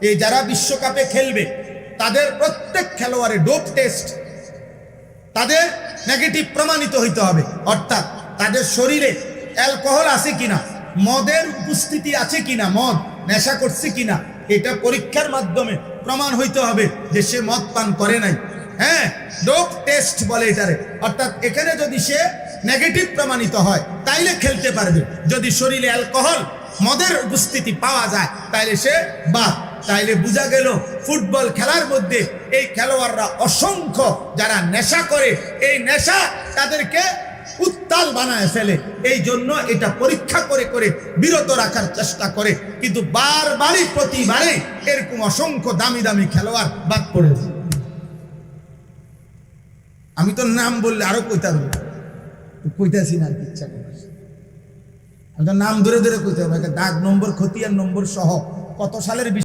এই যারা বিশ্বকাপে খেলবে তাদের প্রত্যেক খেলোয়াড়ের ডোপ টেস্ট তাদের নেগেটিভ প্রমাণিত হইতে হবে, অর্থাৎ তাদের শরীরে অ্যালকোহল আছে কিনা, মদের উপস্থিতি আছে কিনা, মদ নেশা করছে কিনা, এটা পরীক্ষার মাধ্যমে প্রমাণ হইতে হবে যে সে মদ পান করে নাই। হ্যাঁ, ডোপ টেস্ট বলে এটারে। অর্থাৎ এখানে যদি সে নেগেটিভ প্রমাণিত হয় তাইলে খেলতে পারবে। যদি শরীরে অ্যালকোহল, মদের উপস্থিতি পাওয়া যায় তাইলে সে বাদ। তাইলে বোঝা গেল ফুটবল খেলার মধ্যে এই খেলোয়াড়রা অসংখ্য যারা নেশা করে, এই নেশা তাদেরকে উত্তাল বানায় ফেলে। এই জন্য এটা পরীক্ষা করে করে বিরত রাখার চেষ্টা করে, কিন্তু বারবারই প্রতিবারে এরকম অসংখ্য দামি দামি খেলোয়াড় বাদ পড়েছে। আমি তো নাম বললে আরো কইতাছি না, ইচ্ছা করে আমি তো নাম ধরে ধরে কইতে হবে, দাগ নম্বর, খতিয়ান নম্বর সহ কত সালের